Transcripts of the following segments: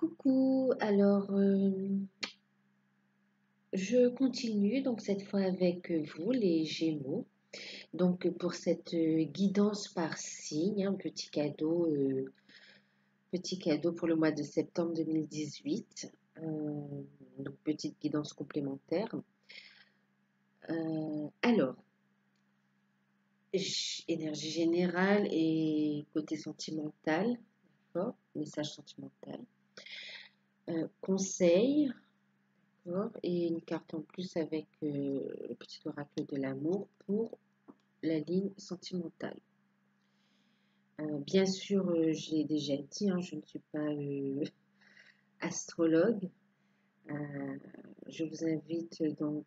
Coucou, je continue donc cette fois avec vous les Gémeaux. Donc pour cette guidance par signe, un petit cadeau pour le mois de septembre 2018. Donc petite guidance complémentaire. Alors, énergie générale et côté sentimental, d'accord, message sentimental. Conseil. Et une carte en plus avec le petit oracle de l'amour pour la ligne sentimentale. Bien sûr, je l'ai déjà dit, hein, je ne suis pas astrologue. Je vous invite donc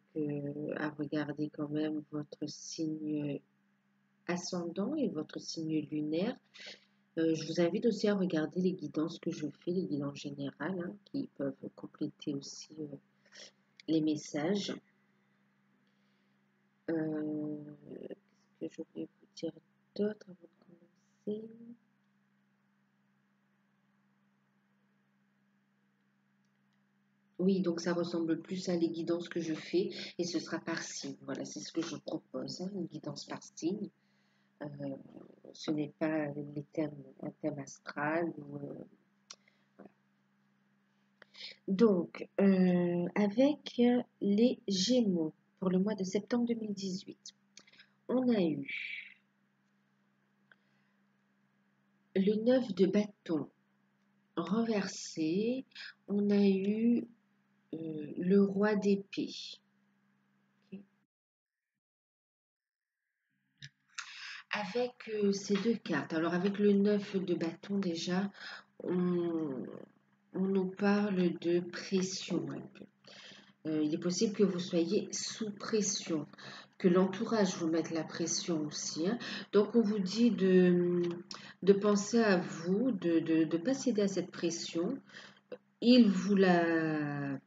à regarder quand même votre signe ascendant et votre signe lunaire. Je vous invite aussi à regarder les guidances que je fais, les guidances générales, hein, qui peuvent compléter aussi les messages. Qu'est-ce que je voulais vous dire d'autre avant de commencer? Oui, donc ça ressemble plus à les guidances que je fais et ce sera par signe. Voilà, c'est ce que je propose, hein, une guidance par signe. Euh, Ce n'est pas un thème astral. Voilà. Donc, avec les Gémeaux pour le mois de septembre 2018, on a eu le 9 de bâton renversé, on a eu le roi d'épée. Okay. Avec ces deux cartes, alors avec le 9 de bâton déjà, on, on nous parle de pression un peu. Il est possible que vous soyez sous pression, que l'entourage vous mette la pression aussi, hein. Donc on vous dit de penser à vous, de ne pas céder à cette pression. Il vous la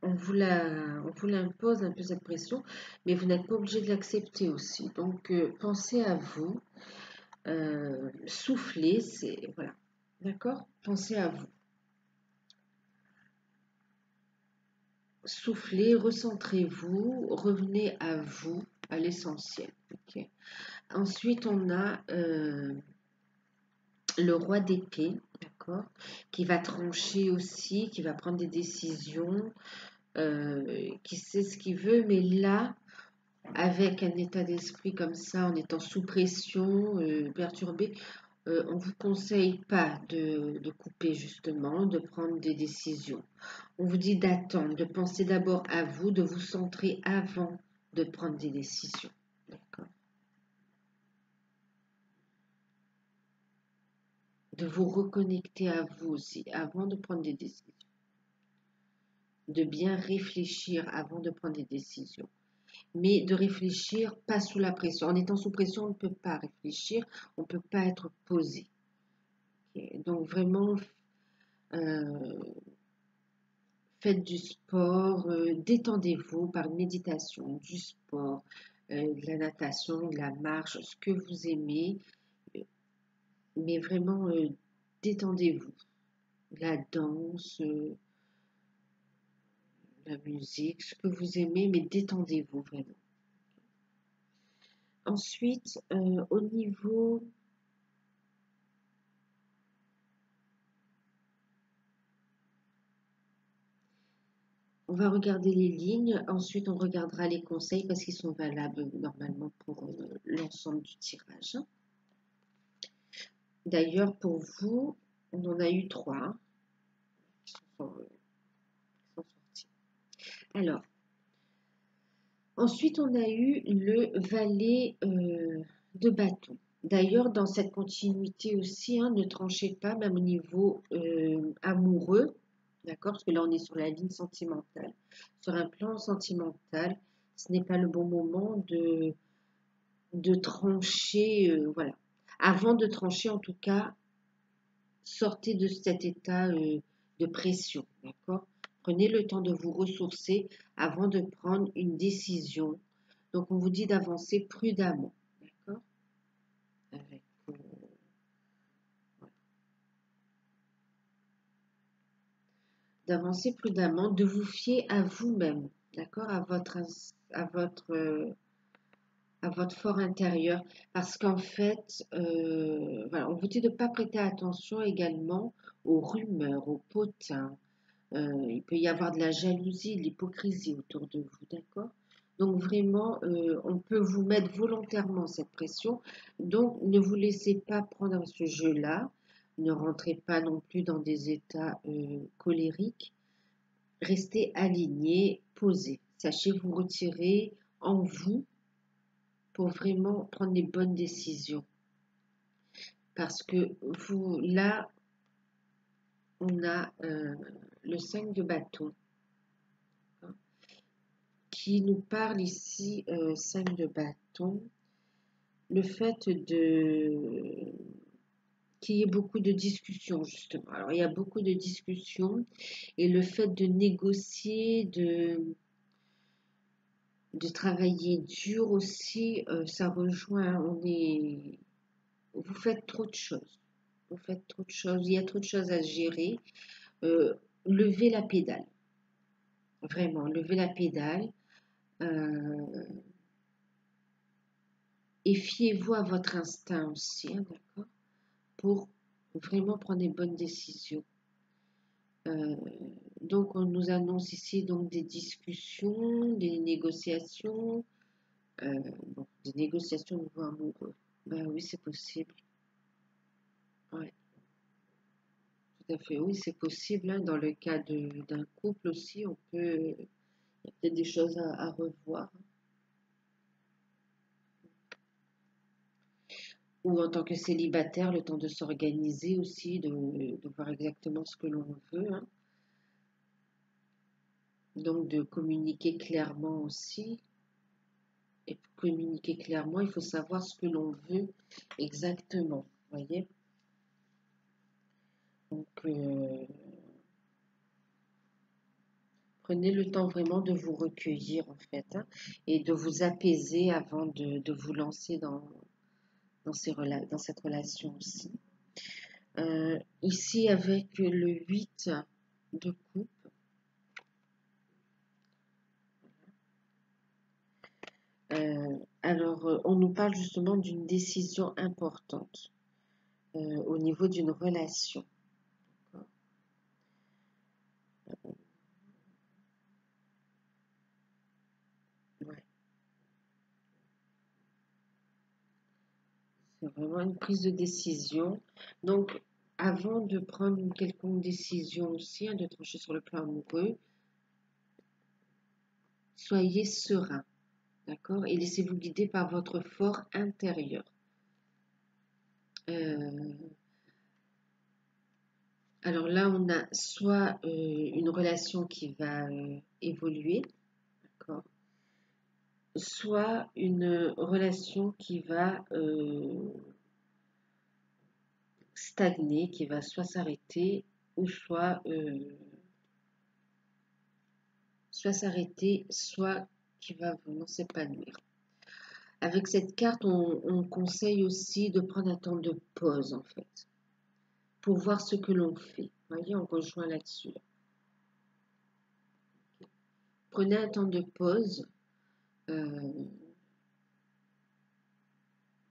on vous l'impose un peu cette pression, mais vous n'êtes pas obligé de l'accepter aussi. Donc, pensez à vous, soufflez, c'est voilà, d'accord? Pensez à vous, soufflez, recentrez-vous, revenez à vous, à l'essentiel. Ok. Ensuite, on a le roi d'épée, d'accord, qui va trancher aussi, qui va prendre des décisions, qui sait ce qu'il veut, mais là, avec un état d'esprit comme ça, en étant sous pression, perturbé, on ne vous conseille pas de couper justement, de prendre des décisions. On vous dit d'attendre, de penser d'abord à vous, de vous centrer avant de prendre des décisions. D'accord. De vous reconnecter à vous aussi avant de prendre des décisions. De bien réfléchir avant de prendre des décisions. Mais de réfléchir pas sous la pression. En étant sous pression, on ne peut pas réfléchir, on ne peut pas être posé. Okay. Donc vraiment, euh, faites du sport, détendez-vous par une méditation, du sport, de la natation, de la marche, ce que vous aimez, mais vraiment détendez-vous. La danse, la musique, ce que vous aimez, mais détendez-vous vraiment. Ensuite, au niveau on va regarder les lignes, ensuite on regardera les conseils parce qu'ils sont valables normalement pour l'ensemble du tirage. D'ailleurs, pour vous, on en a eu 3 qui sont sortis. Alors, ensuite on a eu le valet de bâton. D'ailleurs, dans cette continuité aussi, hein, ne tranchez pas, même au niveau amoureux, d'accord? Parce que là, on est sur la ligne sentimentale. Sur un plan sentimental, ce n'est pas le bon moment de trancher, voilà. Avant de trancher, en tout cas, sortez de cet état de pression, d'accord? Prenez le temps de vous ressourcer avant de prendre une décision. Donc, on vous dit d'avancer prudemment, d'accord? Avec, voilà. d'avancer prudemment, de vous fier à vous-même, d'accord, à votre fort intérieur, parce qu'en fait, voilà, on vous dit de ne pas prêter attention également aux rumeurs, aux potins. Il peut y avoir de la jalousie, de l'hypocrisie autour de vous, d'accord? Donc vraiment, on peut vous mettre volontairement cette pression. Donc ne vous laissez pas prendre à ce jeu-là. Ne rentrez pas non plus dans des états colériques. Restez aligné, posé. Sachez vous retirer en vous pour vraiment prendre les bonnes décisions. Parce que vous, là, on a le 5 de bâton, hein, qui nous parle ici, 5 de bâton, le fait de qu'il y ait beaucoup de discussions, justement. Alors, il y a beaucoup de discussions et le fait de négocier, de travailler dur aussi, ça rejoint, vous faites trop de choses. Vous faites trop de choses, il y a trop de choses à gérer. Euh, Levez la pédale, vraiment, levez la pédale et fiez-vous à votre instinct aussi, hein, d'accord, pour vraiment prendre des bonnes décisions. Euh, donc, on nous annonce ici donc des discussions, des négociations, bon, des négociations au niveau amoureux. Ben oui, c'est possible. Ouais, tout à fait, oui, c'est possible, hein. Dans le cas d'un couple aussi, il y a peut-être des choses à revoir. Ou en tant que célibataire, le temps de s'organiser aussi, de voir exactement ce que l'on veut, hein. Donc de communiquer clairement aussi. Et pour communiquer clairement, il faut savoir ce que l'on veut exactement. Voyez? Donc prenez le temps vraiment de vous recueillir en fait, hein, et de vous apaiser avant de vous lancer dans cette relation aussi. Ici avec le 8 de coupe. Alors, on nous parle justement d'une décision importante au niveau d'une relation. Ouais. C'est vraiment une prise de décision. Donc, avant de prendre une quelconque décision aussi, hein, de trancher sur le plan amoureux, soyez serein, d'accord? Et laissez-vous guider par votre fort intérieur. Euh, alors là, on a soit une relation qui va évoluer, d'accord? Soit une relation qui va stagner, qui va soit s'arrêter ou soit s'arrêter, soit qui va vraiment s'épanouir. Avec cette carte, on conseille aussi de prendre un temps de pause en fait, pour voir ce que l'on fait. Vous voyez, on rejoint là-dessus. Prenez un temps de pause, euh,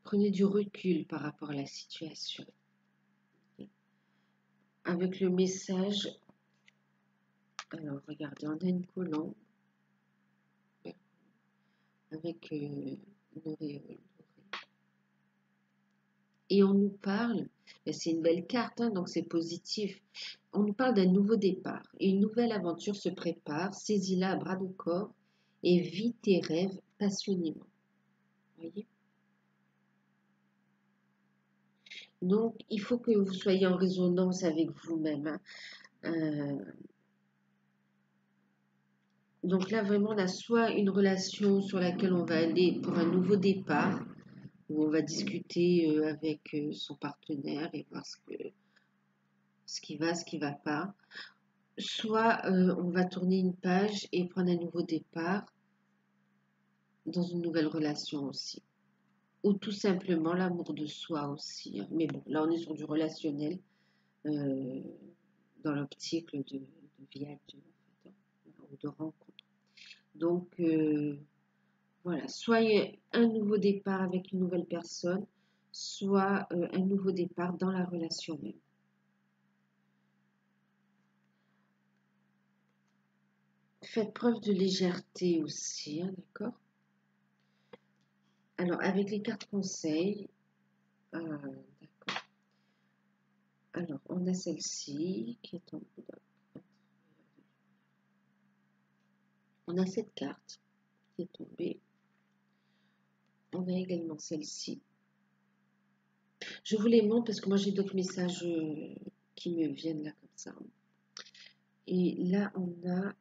prenez du recul par rapport à la situation. Avec le message, alors regardez, on a une colombe avec une auréole. Et on nous parle, c'est une belle carte, hein, donc c'est positif. On nous parle d'un nouveau départ. Une nouvelle aventure se prépare, saisis-la à bras de corps et vis tes rêves passionnément. Voyez? Donc, il faut que vous soyez en résonance avec vous-même, hein. Euh, donc là, vraiment, on a soit une relation sur laquelle on va aller pour un nouveau départ, où on va discuter avec son partenaire et voir ce qui va pas. Soit on va tourner une page et prendre un nouveau départ dans une nouvelle relation aussi. Ou tout simplement l'amour de soi aussi, hein. Mais bon, là on est sur du relationnel, euh, dans l'optique viager en fait, hein, ou de rencontre. Donc voilà, soit un nouveau départ avec une nouvelle personne, soit un nouveau départ dans la relation même. Faites preuve de légèreté aussi, hein, d'accord? Alors, avec les cartes conseils, d'accord. Alors, on a celle-ci qui est tombée. On a cette carte qui est tombée. On a également celle-ci. Je vous les montre parce que moi j'ai d'autres messages qui me viennent là comme ça. Et là, on a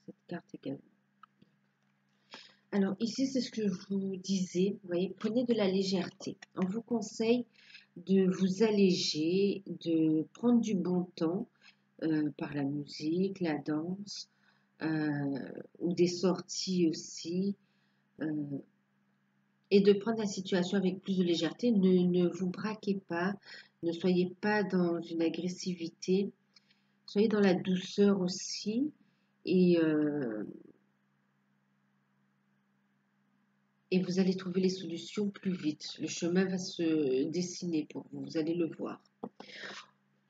cette carte également. Alors ici, c'est ce que je vous disais. Vous voyez, prenez de la légèreté. On vous conseille de vous alléger, de prendre du bon temps par la musique, la danse ou des sorties aussi. Et de prendre la situation avec plus de légèreté. Ne vous braquez pas, ne soyez pas dans une agressivité, soyez dans la douceur aussi. Et, et vous allez trouver les solutions plus vite. Le chemin va se dessiner pour vous, vous allez le voir.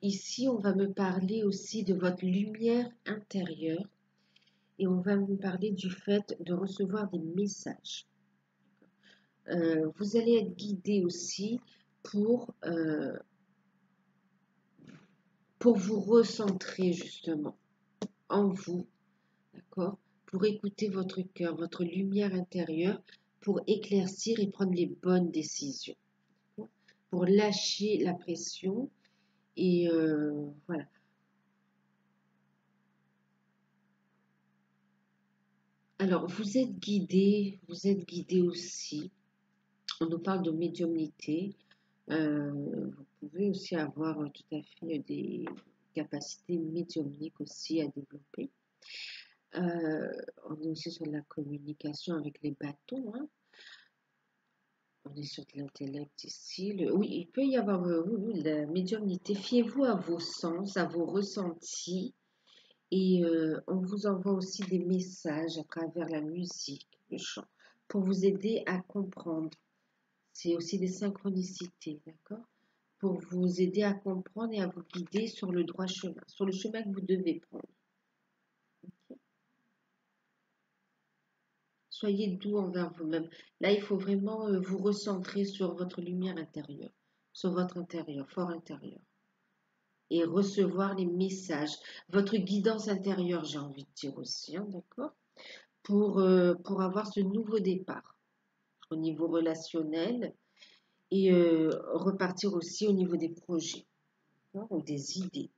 Ici, on va me parler aussi de votre lumière intérieure et on va me parler du fait de recevoir des messages. Vous allez être guidé aussi pour vous recentrer justement en vous, d'accord? Pour écouter votre cœur, votre lumière intérieure, pour éclaircir et prendre les bonnes décisions, pour lâcher la pression et voilà. Alors, vous êtes guidé aussi. On nous parle de médiumnité. Vous pouvez aussi avoir tout à fait des capacités médiumniques aussi à développer. On est aussi sur la communication avec les bâtons, hein. On est sur de l'intellect ici. Oui, il peut y avoir oui, la médiumnité. Fiez-vous à vos sens, à vos ressentis. Et on vous envoie aussi des messages à travers la musique, le chant, pour vous aider à comprendre. C'est aussi des synchronicités, d'accord? Pour vous aider à comprendre et à vous guider sur le droit chemin, sur le chemin que vous devez prendre. Okay. Soyez doux envers vous-même. Là, il faut vraiment vous recentrer sur votre lumière intérieure, sur votre intérieur, fort intérieur. Et recevoir les messages, votre guidance intérieure, j'ai envie de dire aussi, hein, d'accord? Pour avoir ce nouveau départ au niveau relationnel et repartir aussi au niveau des projets, hein, ou des idées.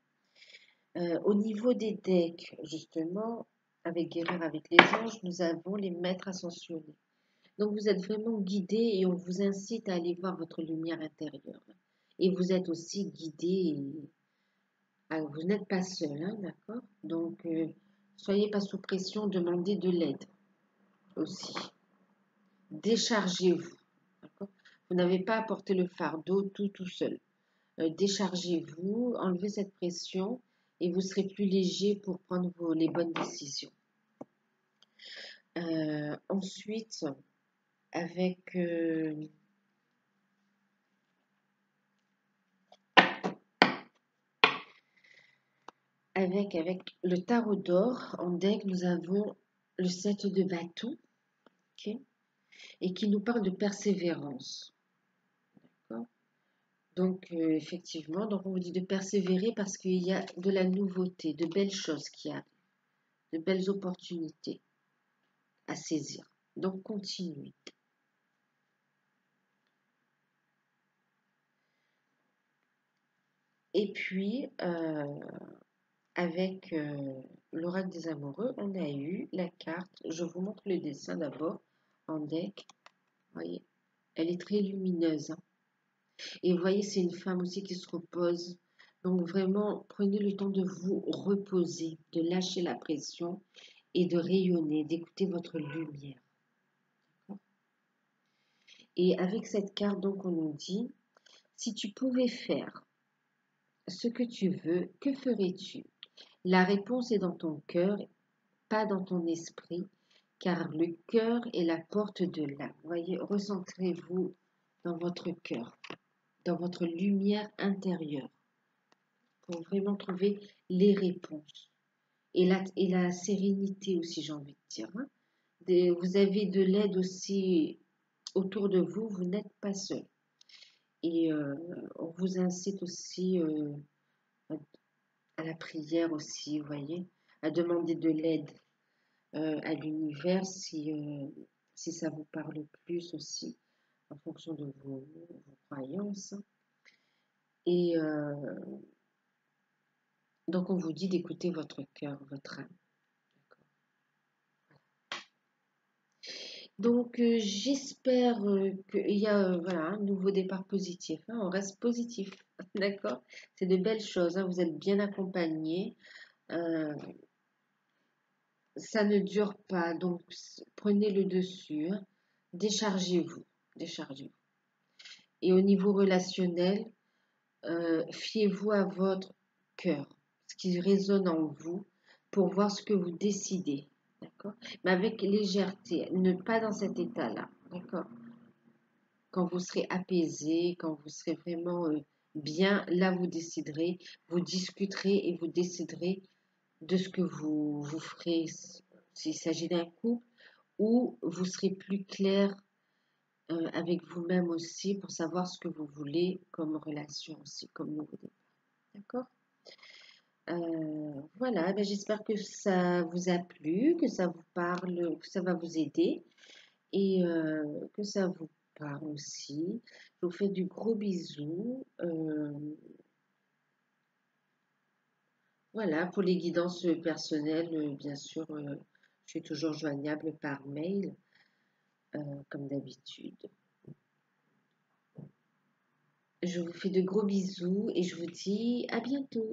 Au niveau des decks, justement, avec Guérir avec les anges, nous avons les maîtres ascensionnés. Donc vous êtes vraiment guidé et on vous incite à aller voir votre lumière intérieure. Et vous êtes aussi guidé, vous n'êtes pas seul, hein, d'accord? Donc soyez pas sous pression, demandez de l'aide aussi. Déchargez-vous, d'accord? Vous n'avez pas à porter le fardeau tout seul. Déchargez-vous, enlevez cette pression et vous serez plus léger pour prendre les bonnes décisions. Ensuite, avec le tarot d'or en deck, nous avons le 7 de bâton, okay, et qui nous parle de persévérance. Donc, effectivement, donc on vous dit de persévérer parce qu'il y a de la nouveauté, de belles choses qui arrivent, de belles opportunités à saisir. Donc, continuez. Et puis, avec l'oracle des amoureux, on a eu la carte. Je vous montre le dessin d'abord en deck. Vous voyez, elle est très lumineuse, hein. Et vous voyez, c'est une femme aussi qui se repose. Donc vraiment, prenez le temps de vous reposer, de lâcher la pression et de rayonner, d'écouter votre lumière. Et avec cette carte, donc, on nous dit, si tu pouvais faire ce que tu veux, que ferais-tu? La réponse est dans ton cœur, pas dans ton esprit, car le cœur est la porte de l'âme. Voyez, recentrez-vous dans votre cœur, dans votre lumière intérieure, pour vraiment trouver les réponses. Et la sérénité aussi, j'ai envie de dire, hein. Vous avez de l'aide aussi autour de vous, vous n'êtes pas seul. Et on vous incite aussi à la prière aussi, vous voyez, à demander de l'aide à l'univers si ça vous parle plus aussi, en fonction de vos croyances. Et donc on vous dit d'écouter votre cœur, votre âme. Donc j'espère qu'il y a voilà, un nouveau départ positif, hein. On reste positif, d'accord? C'est de belles choses, hein. Vous êtes bien accompagnés. Euh, Ça ne dure pas, donc prenez le dessus, hein. Déchargez-vous, déchargez-vous. Et au niveau relationnel, fiez-vous à votre cœur, ce qui résonne en vous, pour voir ce que vous décidez, d'accord? Mais avec légèreté, ne pas dans cet état-là, d'accord? Quand vous serez apaisé, quand vous serez vraiment bien, là vous déciderez, vous discuterez et vous déciderez de ce que vous ferez s'il s'agit d'un couple, ou vous serez plus clair avec vous-même aussi pour savoir ce que vous voulez comme relation aussi, comme nouveau départ. D'accord? Voilà, ben j'espère que ça vous a plu, que ça vous parle, que ça va vous aider et que ça vous parle aussi. Je vous fais du gros bisous. Voilà, pour les guidances personnelles, bien sûr, je suis toujours joignable par mail, comme d'habitude. Je vous fais de gros bisous et je vous dis à bientôt.